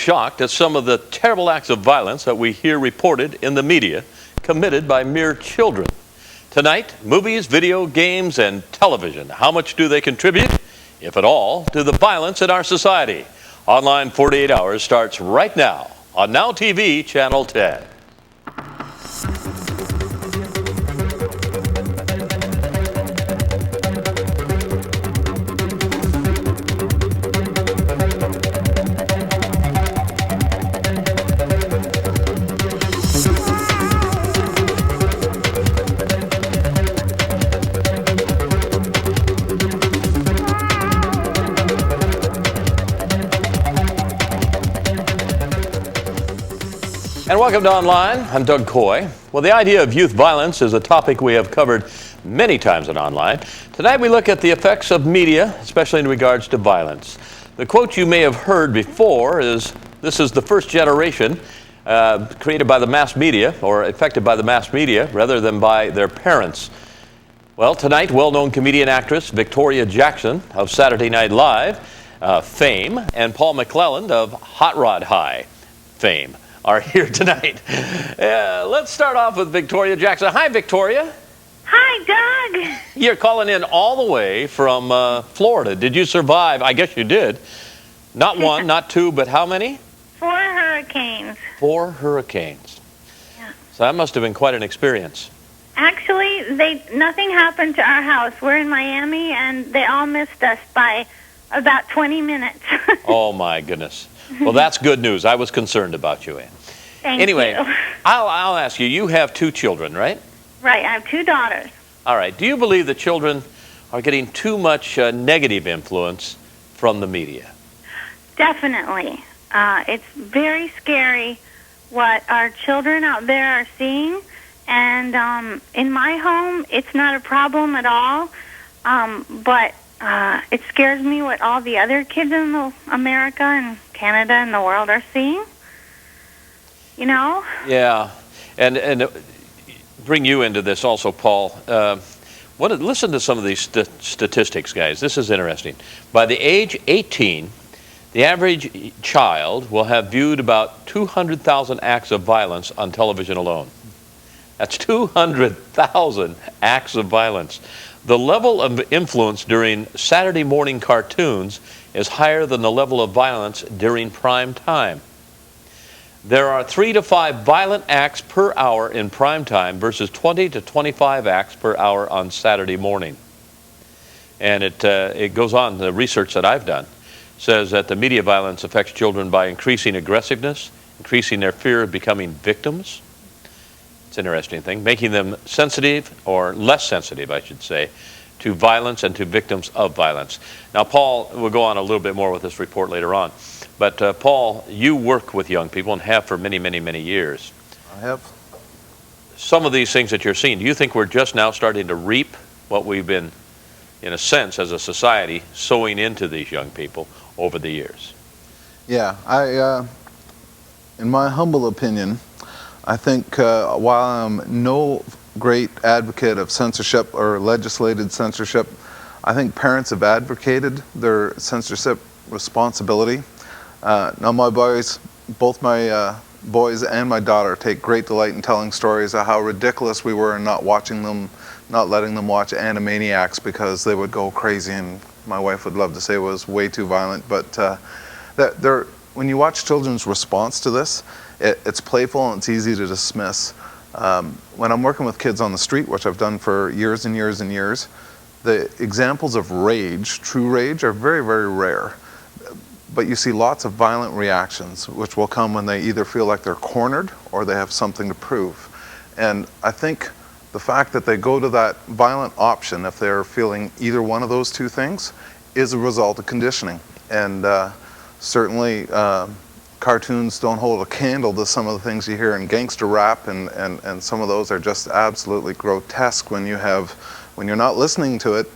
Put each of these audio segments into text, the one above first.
shocked at some of the terrible acts of violence that we hear reported in the media committed by mere children. Tonight, movies, video games, and television. How much do they contribute, if at all, to the violence in our society? Online 48 Hours starts right now on Now TV, Channel 10. And welcome to Online. I'm Doug Kooy. Well, the idea of youth violence is a topic we have covered many times on Online. Tonight we look at the effects of media, especially in regards to violence. The quote you may have heard before is, "This is the first generation created by the mass media, or affected by the mass media, rather than by their parents." Well, tonight, well-known comedian actress Victoria Jackson of Saturday Night Live fame and Paul McClelland of Hot Rod High fame are here tonight. Let's start off with Victoria Jackson. Hi, Victoria. Hi, Doug. You're calling in all the way from Florida. Did you survive? I guess you did. Not one, not two, but how many? 4 hurricanes. 4 hurricanes. Yeah. So that must have been quite an experience. Actually, nothing happened to our house. We're in Miami, and they all missed us by about 20 minutes. Oh, my goodness. Well, that's good news. I was concerned about you, Ann. Anyway, I'll ask you. You have 2 children, right? Right. I have 2 daughters. All right. Do you believe that children are getting too much negative influence from the media? Definitely. It's very scary what our children out there are seeing. And in my home, it's not a problem at all. But it scares me what all the other kids in America and Canada and the world are seeing. You know? Yeah. And bring you into this also, Paul. Listen to some of these statistics, guys. This is interesting. By the age 18, the average child will have viewed about 200,000 acts of violence on television alone. That's 200,000 acts of violence. The level of influence during Saturday morning cartoons is higher than the level of violence during prime time. There are 3 to 5 violent acts per hour in prime time versus 20 to 25 acts per hour on Saturday morning. And it goes on, the research that I've done says that the media violence affects children by increasing aggressiveness, increasing their fear of becoming victims. It's an interesting thing, making them sensitive, or less sensitive, I should say, to violence and to victims of violence. Now, Paul, we'll go on a little bit more with this report later on. But, Paul, you work with young people and have for many, many, many years. I have. Some of these things that you're seeing, do you think we're just now starting to reap what we've been, in a sense, as a society, sowing into these young people over the years? Yeah, in my humble opinion, I think while I'm no great advocate of censorship or legislated censorship, I think parents have advocated their censorship responsibility. Now both my boys and my daughter take great delight in telling stories of how ridiculous we were in not letting them watch Animaniacs because they would go crazy, and my wife would love to say it was way too violent. But when you watch children's response to this, it's playful and it's easy to dismiss. When I'm working with kids on the street, which I've done for years and years and years, the examples of rage, true rage, are very, very rare. But you see lots of violent reactions, which will come when they either feel like they're cornered or they have something to prove. And I think the fact that they go to that violent option, if they're feeling either one of those 2 things, is a result of conditioning. And certainly, cartoons don't hold a candle to some of the things you hear in gangster rap, and some of those are just absolutely grotesque when you're not listening to it,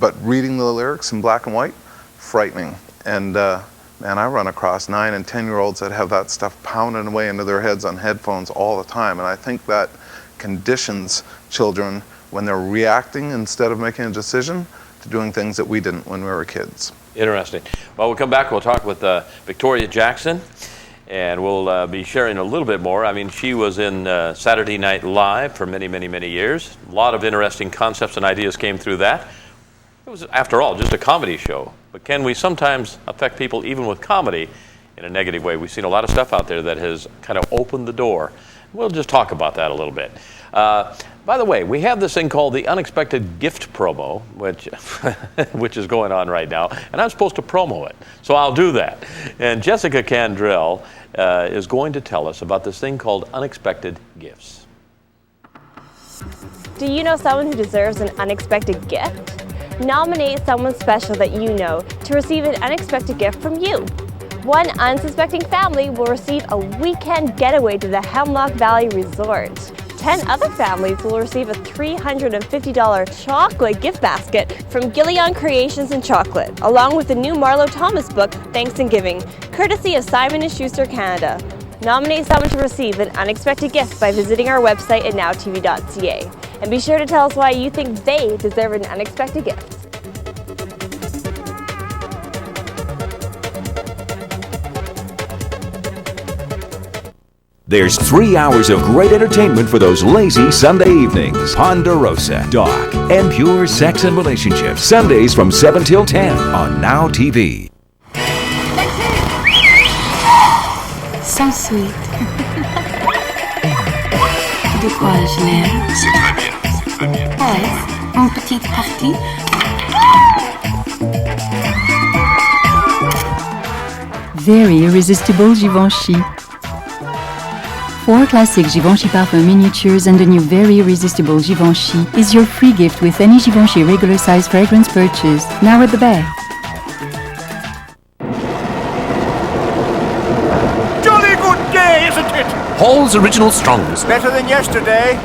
but reading the lyrics in black and white, frightening. And man, I run across 9 and 10-year-olds that have that stuff pounding away into their heads on headphones all the time, and I think that conditions children when they're reacting instead of making a decision to doing things that we didn't when we were kids. Interesting. Well, we'll come back. We'll talk with Victoria Jackson. And we'll be sharing a little bit more. I mean, she was in Saturday Night Live for many, many, many years. A lot of interesting concepts and ideas came through that. It was, after all, just a comedy show. But can we sometimes affect people even with comedy in a negative way? We've seen a lot of stuff out there that has kind of opened the door. We'll just talk about that a little bit. By the way, we have this thing called the Unexpected Gift Promo, which is going on right now, and I'm supposed to promo it, so I'll do that. And Jessica Candrell is going to tell us about this thing called Unexpected Gifts. Do you know someone who deserves an unexpected gift? Nominate someone special that you know to receive an unexpected gift from you. One unsuspecting family will receive a weekend getaway to the Hemlock Valley Resort. 10 other families will receive a $350 chocolate gift basket from Gillian Creations and Chocolate, along with the new Marlo Thomas book, Thanks and Giving, courtesy of Simon & Schuster Canada. Nominate someone to receive an unexpected gift by visiting our website at nowtv.ca. And be sure to tell us why you think they deserve an unexpected gift. There's 3 hours of great entertainment for those lazy Sunday evenings. Ponderosa, Doc, and Pure Sex and Relationships. Sundays from 7 till 10 on Now TV. So sweet. De quoi je l'aime? C'est très bien, c'est très bien. Ouais, une petite partie. Very irresistible Givenchy. 4 classic Givenchy parfum miniatures and the new Very Irresistible Givenchy is your free gift with any Givenchy regular size fragrance purchase. Now at the back. Jolly good day, isn't it? Hall's Original Strongs. Better than yesterday.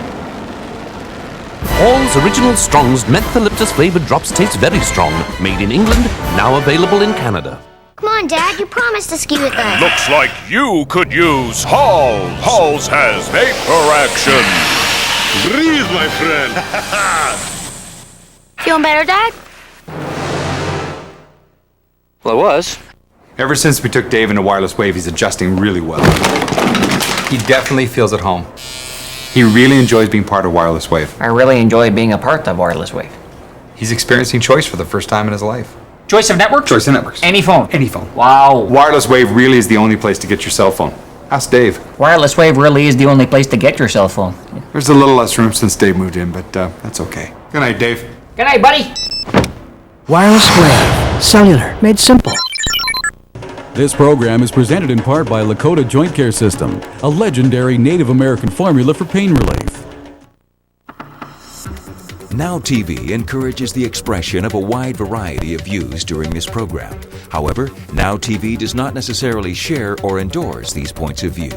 Hall's Original Strongs mentholyptus flavored drops taste very strong. Made in England, now available in Canada. Come on, Dad, you promised to ski with us. Looks like you could use Halls. Halls has vapor action. Breathe, my friend. Feeling better, Dad? Well, I was. Ever since we took Dave into Wireless Wave, he's adjusting really well. He definitely feels at home. He really enjoys being part of Wireless Wave. I really enjoy being a part of Wireless Wave. He's experiencing choice for the first time in his life. Choice of network? Choice of networks. Any phone? Any phone. Wow. Wireless Wave really is the only place to get your cell phone. Ask Dave. Wireless Wave really is the only place to get your cell phone. There's a little less room since Dave moved in, but that's okay. Good night, Dave. Good night, buddy. Wireless Wave. Cellular. Made simple. This program is presented in part by Lakota Joint Care System, a legendary Native American formula for pain relief. Now TV encourages the expression of a wide variety of views during this program. However, Now TV does not necessarily share or endorse these points of view.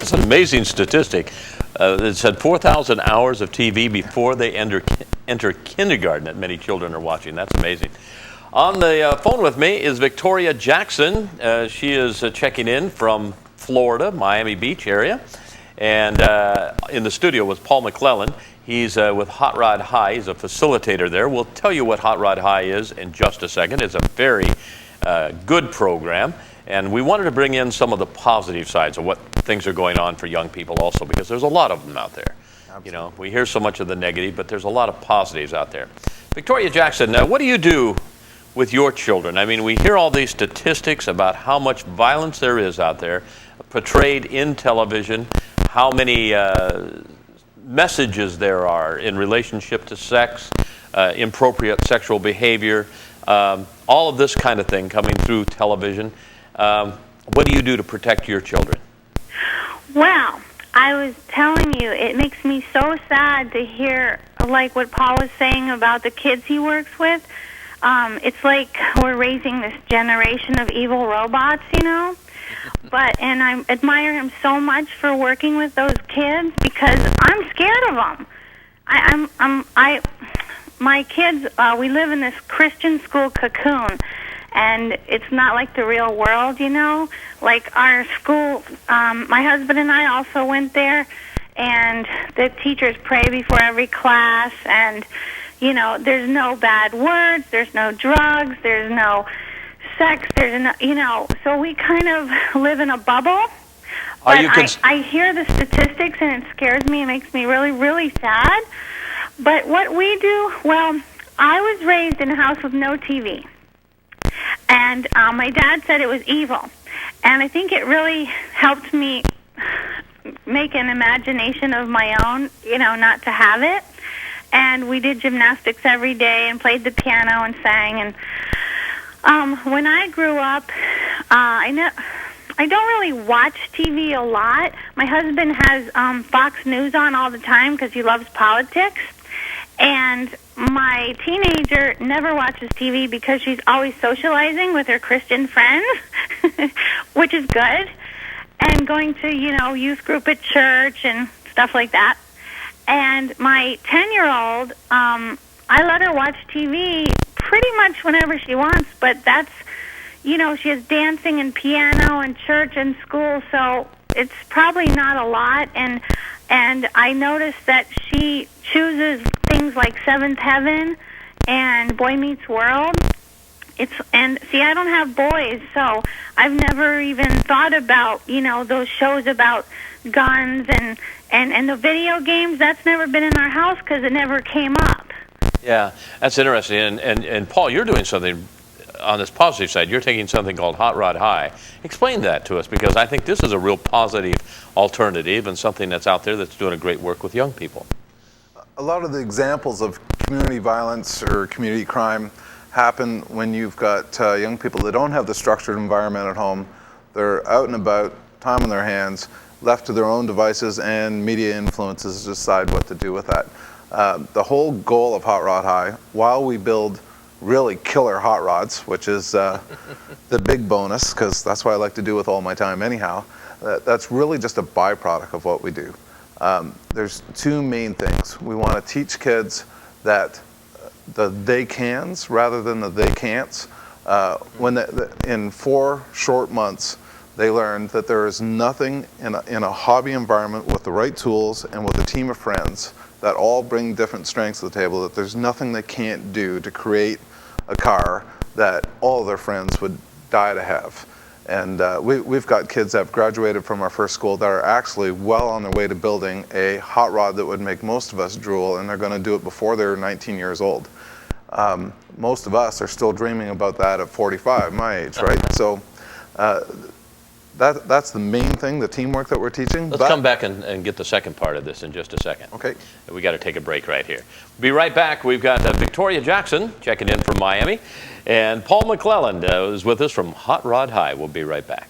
It's an amazing statistic. It said 4,000 hours of TV before they enter kindergarten that many children are watching. That's amazing. On the phone with me is Victoria Jackson. She is checking in from Florida, Miami Beach area. And in the studio was Paul McClellan. He's with Hot Rod High. He's a facilitator there. We'll tell you what Hot Rod High is in just a second. It's a very good program. And we wanted to bring in some of the positive sides of what things are going on for young people also, because there's a lot of them out there. Absolutely. You know, we hear so much of the negative, but there's a lot of positives out there. Victoria Jackson, what do you do with your children? I mean, we hear all these statistics about how much violence there is out there, portrayed in television, how many messages there are in relationship to sex, inappropriate sexual behavior, all of this kind of thing coming through television. What do you do to protect your children? Well, I was telling you, it makes me so sad to hear, like what Paul was saying about the kids he works with. It's like we're raising this generation of evil robots, you know? And I admire him so much for working with those kids because I'm scared of them. my kids, we live in this Christian school cocoon, and it's not like the real world, you know. Like our school, my husband and I also went there, and the teachers pray before every class, and, you know, there's no bad words, there's no drugs, there's no sex, there's no, you know, so we kind of live in a bubble. But I hear the statistics, and it scares me. It makes me really, really sad. But what we do, well, I was raised in a house with no TV. And my dad said it was evil. And I think it really helped me make an imagination of my own, you know, not to have it. And we did gymnastics every day and played the piano and sang. And when I grew up, I don't really watch TV a lot. My husband has Fox News on all the time because he loves politics. And my teenager never watches TV because she's always socializing with her Christian friends, which is good, and going to, you know, youth group at church and stuff like that. And my 10-year-old, I let her watch TV pretty much whenever she wants, but that's, you know, she has dancing and piano and church and school, so it's probably not a lot. And I noticed that she chooses things like Seventh Heaven and Boy Meets World. And see, I don't have boys, so I've never even thought about, you know, those shows about guns and the video games. That's never been in our house because it never came up. Yeah, that's interesting. And Paul, you're doing something on this positive side. You're taking something called Hot Rod High. Explain that to us, because I think this is a real positive alternative and something that's out there that's doing a great work with young people. A lot of the examples of community violence or community crime happen when you've got young people that don't have the structured environment at home. They're out and about, time on their hands, left to their own devices, and media influences decide what to do with that. The whole goal of Hot Rod High, while we build really killer hot rods, which is the big bonus, because that's what I like to do with all my time anyhow, that's really just a byproduct of what we do. There's two main things. We want to teach kids that the they cans rather than the they can'ts. In 4 short months, they learned that there is nothing in a hobby environment with the right tools and with a team of friends that all bring different strengths to the table, that there's nothing they can't do to create a car that all their friends would die to have. And we've got kids that have graduated from our first school that are actually well on their way to building a hot rod that would make most of us drool, and they're going to do it before they're 19 years old. Most of us are still dreaming about that at 45, my age, right? So that's the main thing, the teamwork that we're teaching. Let's come back and get the second part of this in just a second. Okay. We got to take a break right here. Be right back. We've got Victoria Jackson checking in from Miami, and Paul McClelland is with us from Hot Rod High. We'll be right back.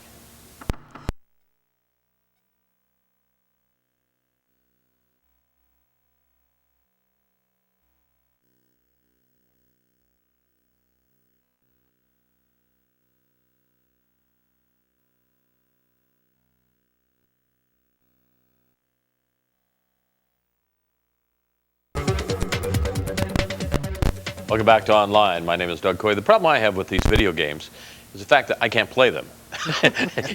Welcome back to Online. My name is Doug Kooy. The problem I have with these video games is the fact that I can't play them.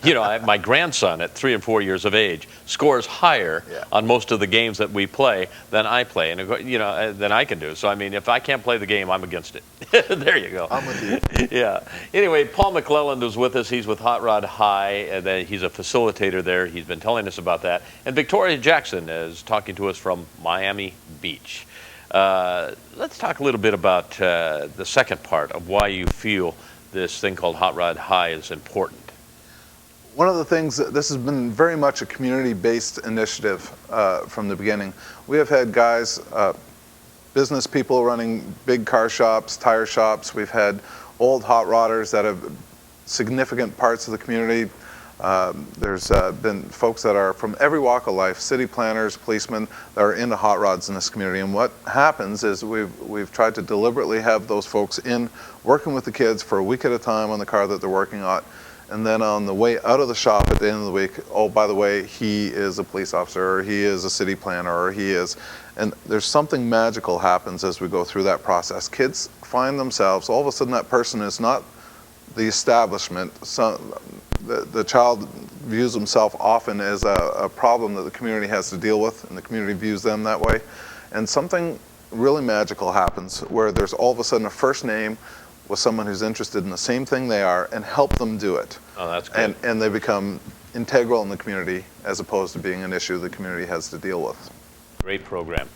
You know, my grandson at 3 and 4 years of age scores higher on most of the games that we play than I play, and you know, than I can do. So I mean, if I can't play the game, I'm against it. There you go. I'm with you. Yeah. Anyway, Paul McClelland is with us. He's with Hot Rod High, and he's a facilitator there. He's been telling us about that. And Victoria Jackson is talking to us from Miami Beach. Let's talk a little bit about the second part of why you feel this thing called Hot Rod High is important. One of the things, this has been very much a community-based initiative from the beginning. We have had guys, business people running big car shops, tire shops. We've had old hot rodders that have significant parts of the community. There's been folks that are from every walk of life, city planners, policemen, that are into hot rods in this community. And what happens is we've tried to deliberately have those folks in working with the kids for a week at a time on the car that they're working on. And then on the way out of the shop at the end of the week, oh, by the way, he is a police officer, or he is a city planner, or he is, And there's something magical happens as we go through that process. Kids find themselves, all of a sudden that person is not the establishment. The child views himself often as a problem that the community has to deal with, and the community views them that way. And something really magical happens where there's all of a sudden a first name with someone who's interested in the same thing they are and help them do it. Oh, that's good. And they become integral in the community as opposed to being an issue the community has to deal with. Great program.